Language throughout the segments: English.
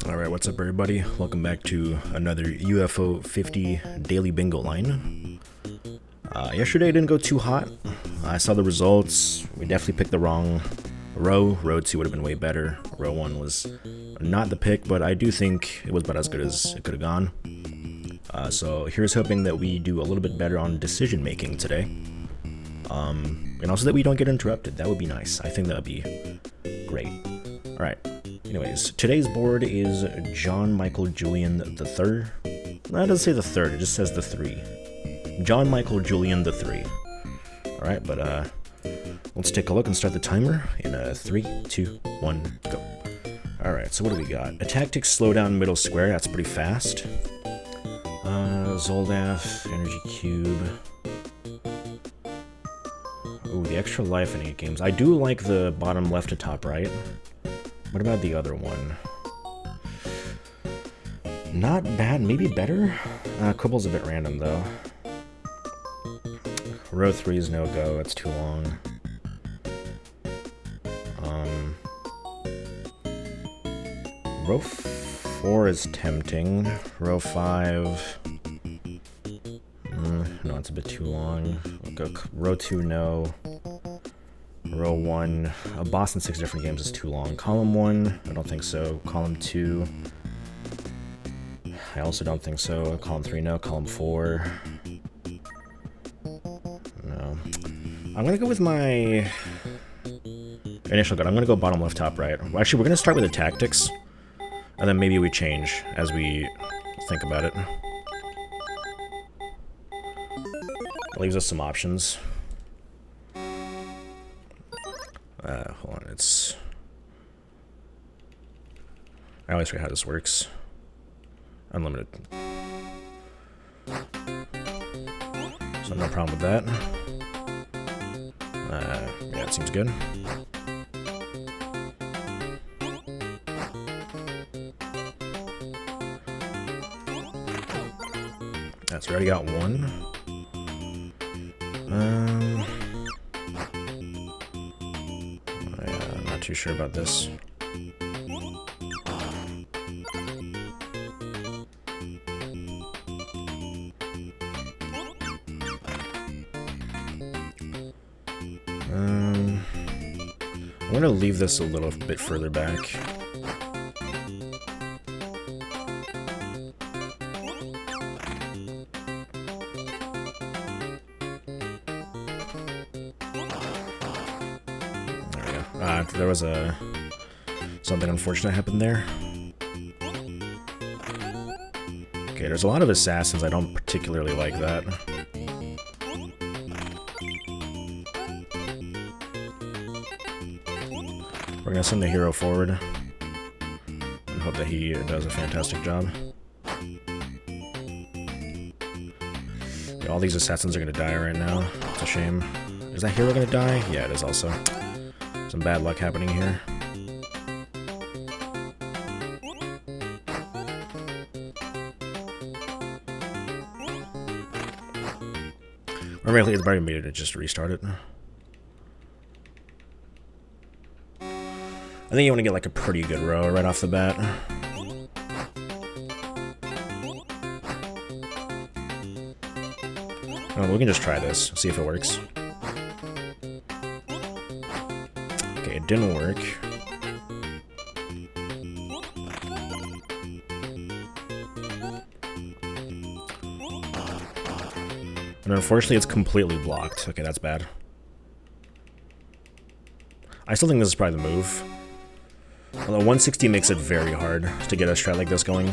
Alright, what's up everybody? Welcome back to another UFO 50 daily bingo line. Yesterday didn't go too hot. I saw the results. We definitely picked the wrong row. Row 2 would have been way better. Row 1 was not the pick, but I do think it was about as good as it could have gone. So here's hoping that we do a little bit better on decision making today. And also that we don't get interrupted. That would be nice. I think that would be great. Alright. Anyways, today's board is John Michael Julian the third. No, it doesn't say the third, it just says the 3. John Michael Julian the 3. Alright, but let's take a look and start the timer in 3, 2, 1, go. Alright, so what do we got? A tactics slowdown middle square, that's pretty fast. Zoldath, energy cube. Ooh, the extra life in 8 games. I do like the bottom left to top right. What about the other one? Not bad, maybe better? Quibble's a bit random though. Row 3 is no go, it's too long. Row 4 is tempting. Row 5... no, it's a bit too long. We'll go row 2, no. Row 1, a boss in 6 different games is too long. Column 1, I don't think so. Column 2, I also don't think so. Column 3, no. Column 4, no. I'm gonna go with my initial gut. I'm gonna go bottom left, top right. Well, actually, we're gonna start with the tactics, and then maybe we change as we think about it. It leaves us some options. Hold on, it's... I always forget how this works. Unlimited. So no problem with that. Yeah, it seems good. That's already got one. I'm not too sure about this. I'm gonna leave this a little bit further back. There was something unfortunate happened there. Okay, there's a lot of assassins. I don't particularly like that. We're gonna send the hero forward and hope that he does a fantastic job. Yeah, all these assassins are gonna die right now. It's a shame. Is that hero gonna die? Yeah, it is also. Some bad luck happening here. Or maybe it's probably made it to just restart it. I think you want to get like a pretty good row right off the bat. Oh, we can just try this, see if it works. It didn't work. And unfortunately, it's completely blocked. Okay, that's bad. I still think this is probably the move. Although 160 makes it very hard to get a strat like this going.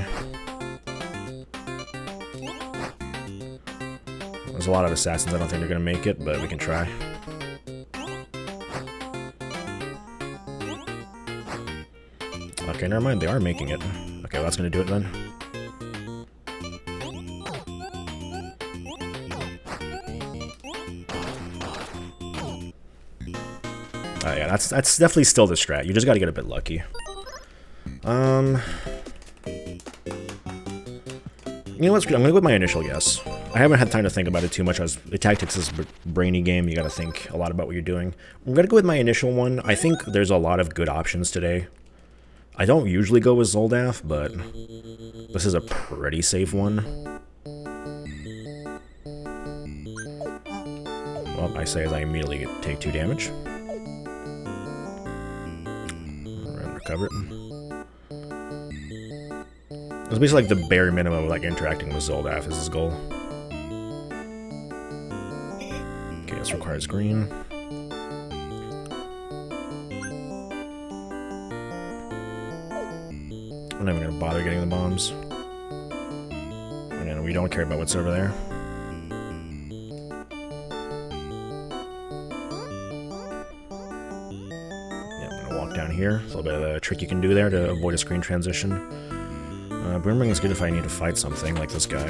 There's a lot of assassins. I don't think they're going to make it, but we can try. Okay, never mind, they are making it. Okay, well, that's gonna do it then. Yeah, that's definitely still the strat. You just gotta get a bit lucky. You know what's good? I'm gonna go with my initial guess. I haven't had time to think about it too much. The tactics is a brainy game. You gotta think a lot about what you're doing. I'm gonna go with my initial one. I think there's a lot of good options today. I don't usually go with Zoldaf, but this is a pretty safe one. Well, I say as I immediately take 2 damage. And recover it. It's basically like the bare minimum of like interacting with Zoldaf is his goal. Okay, this requires green. I'm not even gonna bother getting the bombs. And we don't care about what's over there. Yeah, I'm gonna walk down here. It's a little bit of a trick you can do there to avoid a screen transition. Boomerang is good if I need to fight something like this guy.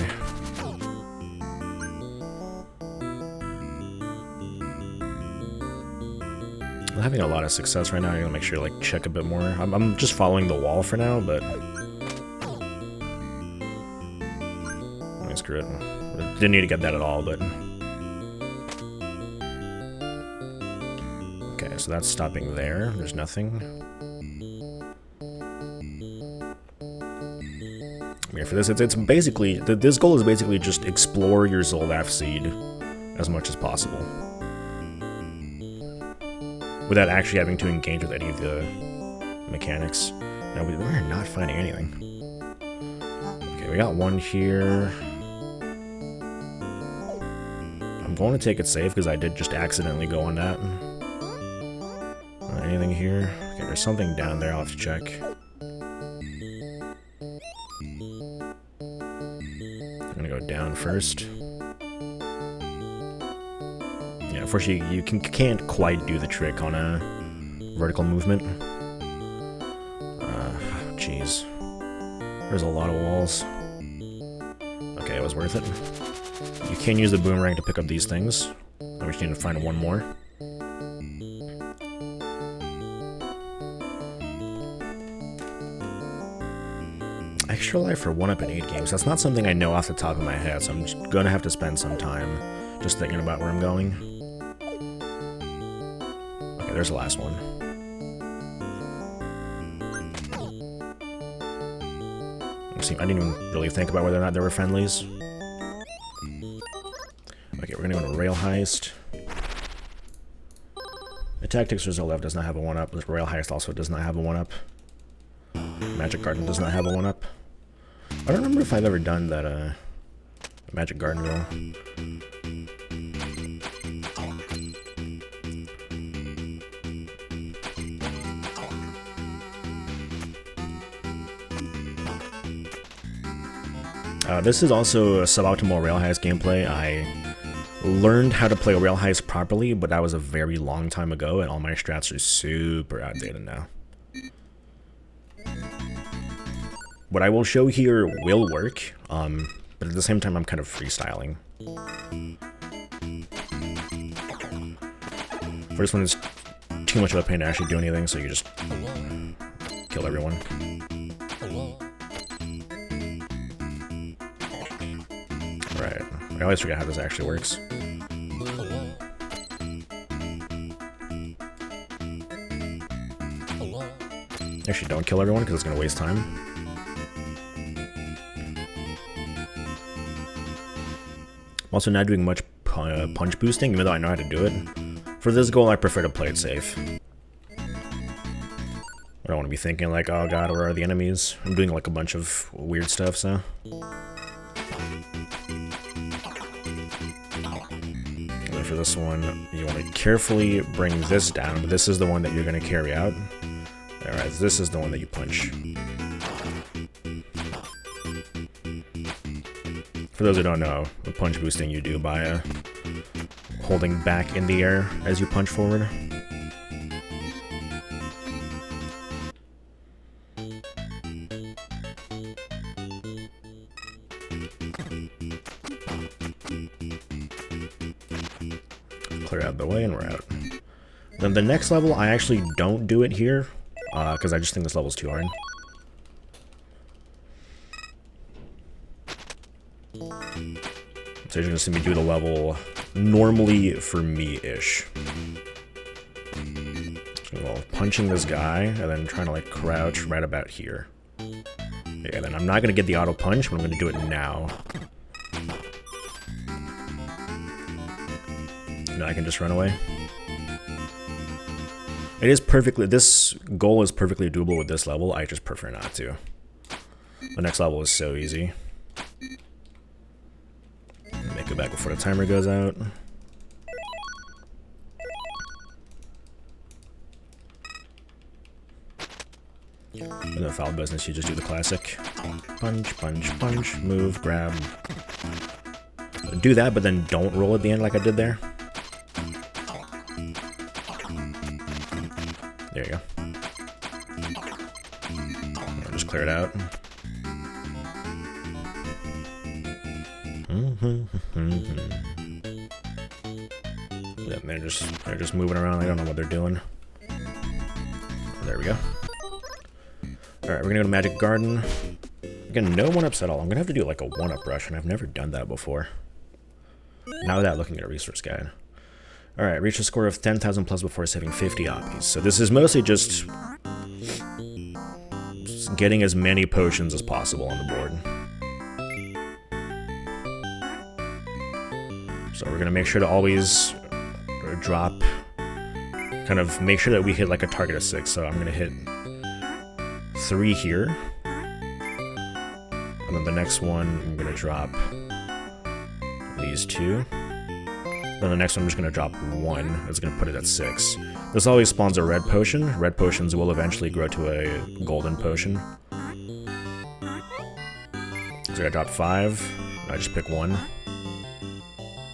I'm having a lot of success right now. I'm gonna make sure to like check a bit more. I'm just following the wall for now, but screw it. Didn't need to get that at all, but okay. So that's stopping there. There's nothing. Yeah, for this, it's basically this goal is basically just explore your Zoldaf seed as much as possible, without actually having to engage with any of the mechanics. Now, we're not finding anything. Okay, we got one here. I'm going to take it safe because I did just accidentally go on that. Anything here? Okay, there's something down there. I'll have to check. I'm going to go down first. Yeah, unfortunately, you can't quite do the trick on a vertical movement. Jeez. There's a lot of walls. Okay, it was worth it. You can use the boomerang to pick up these things. I just need to find one more. Extra life for 1-up in 8 games. That's not something I know off the top of my head, so I'm just gonna have to spend some time just thinking about where I'm going. Okay, there's the last one. I didn't even really think about whether or not there were friendlies. Okay, we're gonna go into Rail Heist. The Tactics for Zoldaf does not have a 1-up. The Rail Heist also does not have a 1-up. Magic Garden does not have a 1-up. I don't remember if I've ever done that, Magic Garden roll. This is also a suboptimal Rail Heist gameplay. I learned how to play Rail Heist properly, but that was a very long time ago, and all my strats are super outdated now. What I will show here will work, but at the same time I'm kind of freestyling. First one is too much of a pain to actually do anything, so you just kill everyone. Right, I always forget how this actually works. Actually, don't kill everyone because it's going to waste time. I'm also not doing much punch boosting, even though I know how to do it. For this goal, I prefer to play it safe. I don't want to be thinking like, oh god, where are the enemies? I'm doing like a bunch of weird stuff, so... And then for this one, you want to carefully bring this down. This is the one that you're going to carry out. Alright, this is the one that you punch. For those who don't know, the punch boosting you do by holding back in the air as you punch forward. Clear out the way and we're out. Then the next level, I actually don't do it here, because I just think this level's too hard. So you're gonna see me do the level normally for me-ish. Well, punching this guy and then trying to like crouch right about here. Yeah, then I'm not gonna get the auto punch, but I'm gonna do it now. No, I can just run away. It is perfectly, this goal is perfectly doable with this level, I just prefer not to. The next level is so easy. Make it back before the timer goes out. In the foul business, you just do the classic. Punch, punch, punch, move, grab. Do that, but then don't roll at the end like I did there. There you go. I'll just clear it out. Yeah, they're just moving around. I don't know what they're doing. There we go. Alright, we're gonna go to Magic Garden. Again, no one-ups at all. I'm gonna have to do like a one-up rush, and I've never done that before. Now without looking at a resource guide. Alright, reach a score of 10,000 plus before saving 50 oppies. So this is mostly just getting as many potions as possible on the board. So we're gonna make sure to always drop, kind of make sure that we hit like a target of 6. So I'm gonna hit 3 here, and then the next one I'm gonna drop these 2. Then the next one I'm just gonna drop 1. It's gonna put it at 6. This always spawns a red potion. Red potions will eventually grow to a golden potion. So I dropped 5. I just pick 1. I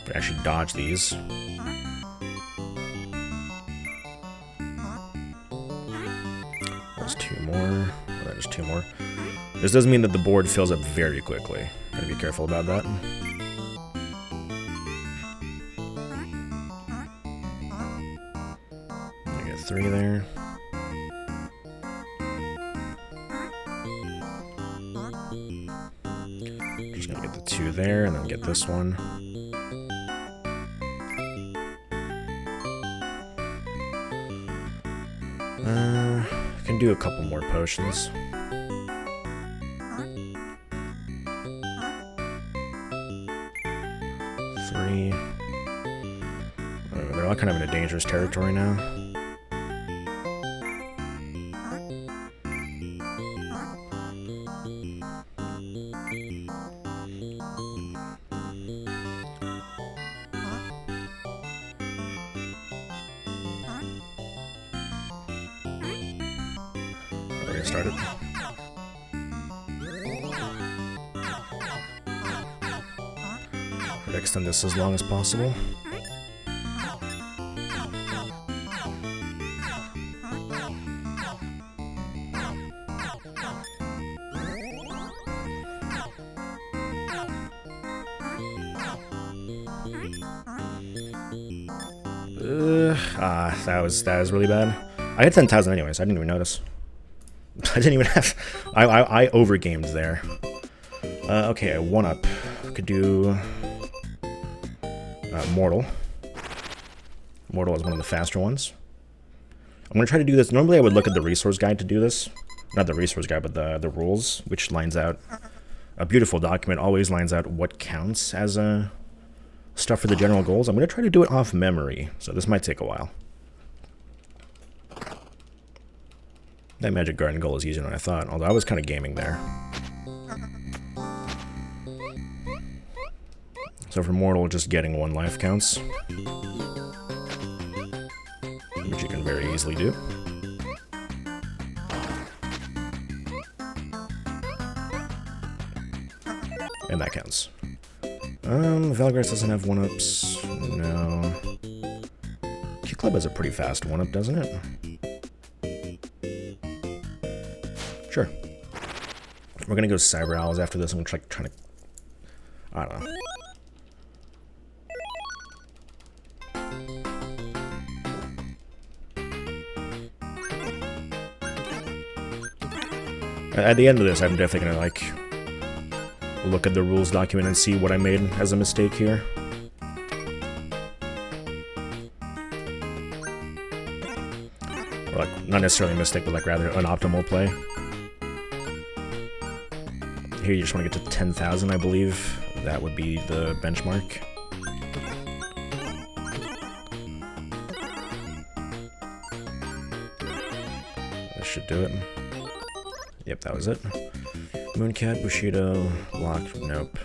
can actually dodge these. There's 2 more. There's 2 more. This does mean that the board fills up very quickly. Gotta be careful about that. I get 3 there. Just gonna get the 2 there and then get this one. I can do a couple more potions. Three. They're all kind of in a dangerous territory now. Started. Try to extend this as long as possible. That was really bad. I had 10,000 anyways. I didn't even notice. I didn't even have... I overgamed there. Okay, a 1-up. Could do... Mortal. Mortal is one of the faster ones. I'm going to try to do this. Normally I would look at the resource guide to do this. Not the resource guide, but the rules, which lines out... A beautiful document always lines out what counts as stuff for the general goals. I'm going to try to do it off memory, so this might take a while. That Magic Garden goal is easier than I thought, although I was kind of gaming there. So for Mortal, just getting 1 life counts. Which you can very easily do. And that counts. Valgrice doesn't have 1-ups. No. Q-Club has a pretty fast 1-up, doesn't it? Sure. We're gonna go Cyber Owls after this. I'm gonna try to... I don't know. At the end of this, I'm definitely gonna, like, look at the rules document and see what I made as a mistake here. Like, not necessarily a mistake, but like rather an optimal play. Here you just want to get to 10,000, I believe. That would be the benchmark. This should do it. Yep, that was it. Mooncat, Bushido, Block, nope.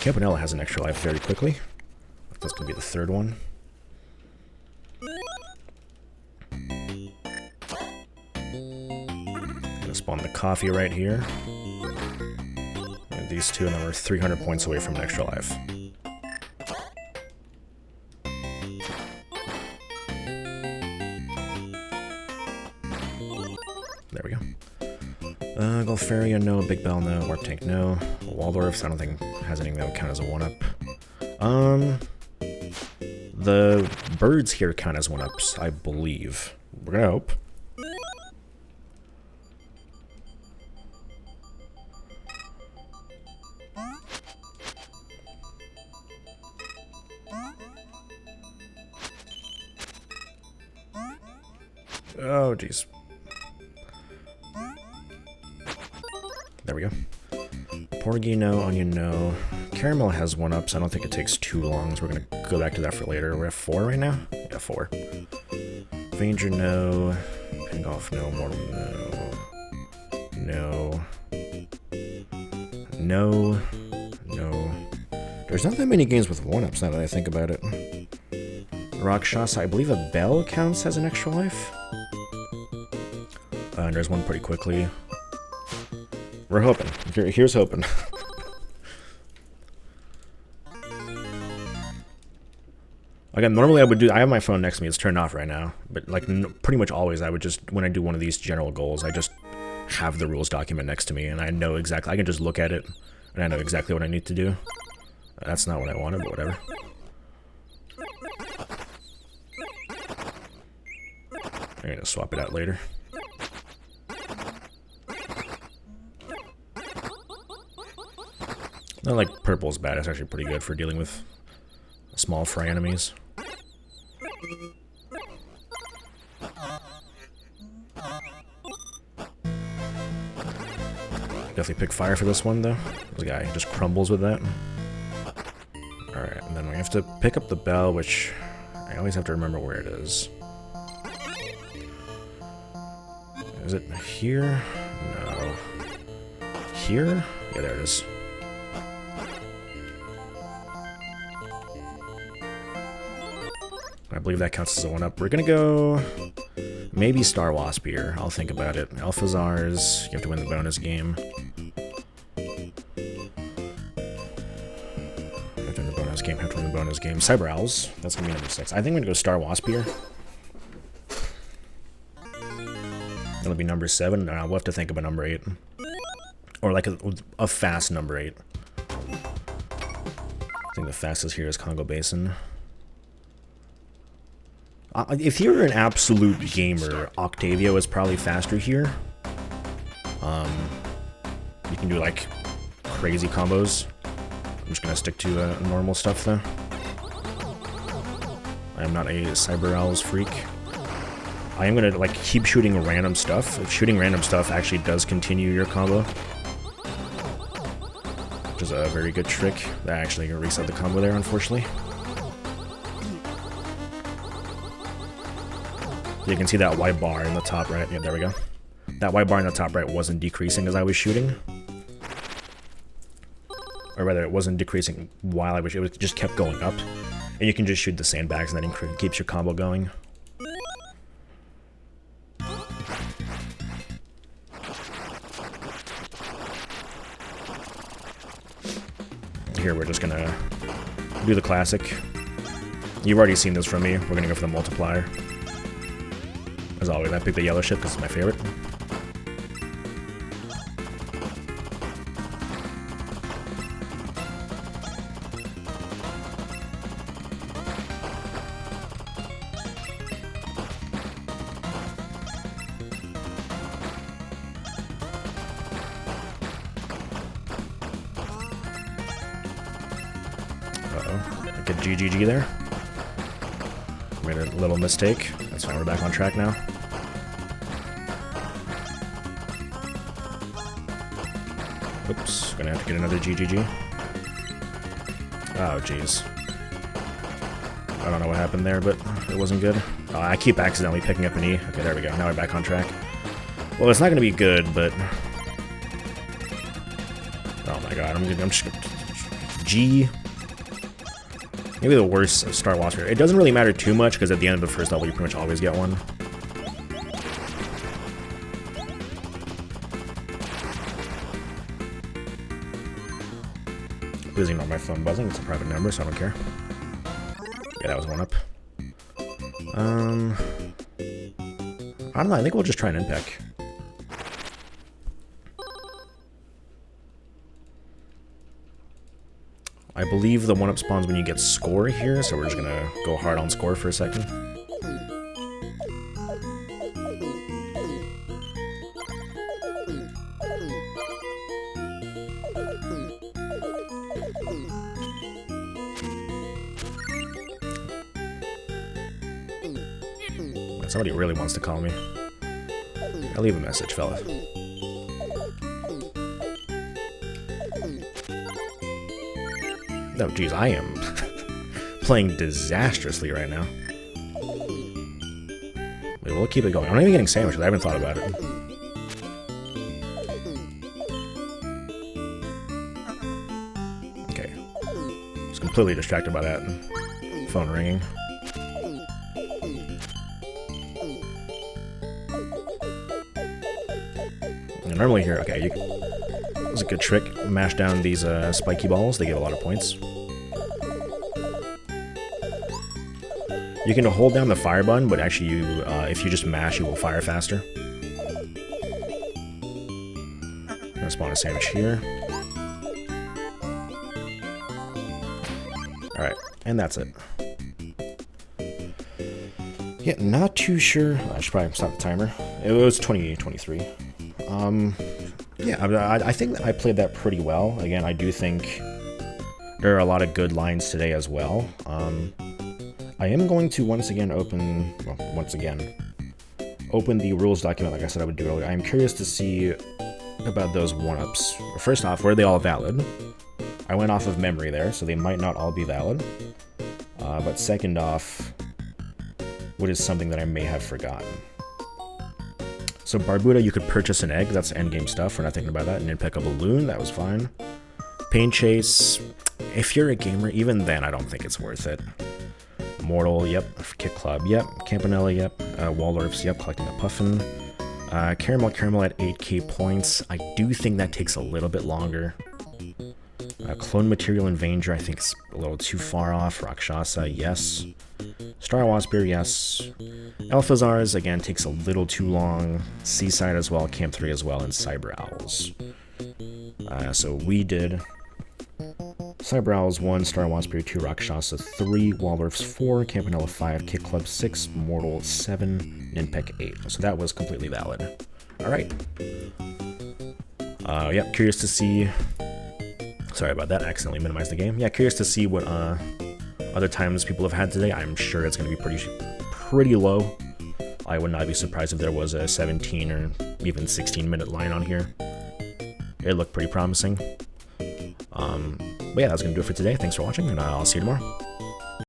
Campanella has an extra life very quickly. That's going to be the third one. Gonna spawn the coffee right here. And these two, and then we're 300 points away from an extra life. There we go. Golfaria, no. Big Bell, no. Warp Tank, no. Waldorfs, I don't think has anything that would count as a 1-up. The birds here count as 1-ups, I believe. We're gonna hope. Oh, jeez. There we go. Porgy, no. Onion, no. Caramel has 1-ups. I don't think it takes too long, so we're going to go back to that for later. We're at 4 right now? Yeah, 4. Vanger, no. Pingolf, no. Mortal, no. No. No. There's not that many games with 1-ups now that I think about it. Rakshasa, I believe a bell counts as an extra life. And there's one pretty quickly. We're hoping. Here's hoping. Again, normally I have my phone next to me, it's turned off right now, but like pretty much always I would just, when I do one of these general goals, I just have the rules document next to me, and I know exactly, I can just look at it, and I know exactly what I need to do. That's not what I wanted, but whatever. I'm gonna swap it out later. Not like purple's bad, it's actually pretty good for dealing with small fry enemies. Definitely pick fire for this one though. This guy just crumbles with that. Alright, and then we have to pick up the bell, which I always have to remember where it is. Is it here? No. Here? Yeah, there it is. I believe that counts as a 1-up. We're gonna go maybe Star Wasp here. I'll think about it. Alphazars, you have to win the bonus game. Have to win the bonus game, have to win the bonus game. Cyber Owls, that's gonna be number 6. I think I'm gonna go Star Wasp here. That'll be number 7, and we'll have to think of a number 8. Or like a fast number 8. I think the fastest here is Congo Basin. If you're an absolute gamer, Octavio is probably faster here. You can do like crazy combos. I'm just gonna stick to normal stuff though. I am not a Cyber Owls freak. I am gonna like keep shooting random stuff. Shooting random stuff actually does continue your combo, which is a very good trick. That actually gonna reset the combo there, unfortunately. You can see that white bar in the top right. Yeah, there we go. That white bar in the top right wasn't decreasing as I was shooting. Or rather, it wasn't decreasing while I was shooting. It just kept going up. And you can just shoot the sandbags and that keeps your combo going. Here, we're just gonna do the classic. You've already seen this from me. We're gonna go for the multiplier. As always, I picked the yellow ship because it's my favorite. Uh-oh. Good GGG there. Made a little mistake. That's fine, we're back on track now. Oops, gonna have to get another GGG. Oh, jeez. I don't know what happened there, but it wasn't good. I keep accidentally picking up an E. Okay, there we go. Now we're back on track. Well, it's not gonna be good, but... Oh my god, I'm just... G... Maybe the worst Star Wasp here. It doesn't really matter too much, because at the end of the first level, you pretty much always get one. Please ignore my phone buzzing. It's a private number, so I don't care. Yeah, that was one up. I don't know. I think we'll just try an Inpeck. I believe the one-up spawns when you get score here, so we're just gonna go hard on score for a second. Somebody really wants to call me. I'll leave a message, fella. Oh, geez, I am playing disastrously right now. Wait, we'll keep it going. I'm not even getting sandwiches. I haven't thought about it. Okay. Just completely distracted by that. Phone ringing. And normally here, okay, it's a good trick. Mash down these spiky balls. They give a lot of points. You can hold down the fire button, but actually, if you just mash, you will fire faster. I'm gonna spawn a sandwich here. All right, and that's it. Yeah, not too sure. I should probably stop the timer. It was 2023. Yeah, I think that I played that pretty well. Again, I do think there are a lot of good lines today as well. I am going to once again open the rules document like I said I would do earlier. I am curious to see about those one-ups. First off, were they all valid? I went off of memory there, so they might not all be valid. But second off, what is something that I may have forgotten? So Barbuda, you could purchase an egg. That's endgame stuff. We're not thinking about that. And then pick a balloon. That was fine. Pain Chase. If you're a gamer, even then, I don't think it's worth it. Mortal, yep. Kick Club, yep. Campanella, yep. Waldorfs, yep. Collecting a Puffin. Caramel at 8k points. I do think that takes a little bit longer. Clone Material Invader, I think it's a little too far off. Rakshasa, yes. Star Waspir, yes. Alphazars, again, takes a little too long. Seaside as well, Camp 3 as well, and Cyber Owls. So we did Cyber Owls 1, Star Waspir 2, Rakshasa 3, Waldorfs 4, Campanella 5, Kick Club 6, Mortal 7, Ninpek 8. So that was completely valid. Alright. Yeah, curious to see... Sorry about that, I accidentally minimized the game. Yeah, curious to see what other times people have had today. I'm sure it's going to be pretty low. I would not be surprised if there was a 17 or even 16-minute line on here. It looked pretty promising. But yeah, that's going to do it for today. Thanks for watching, and I'll see you tomorrow.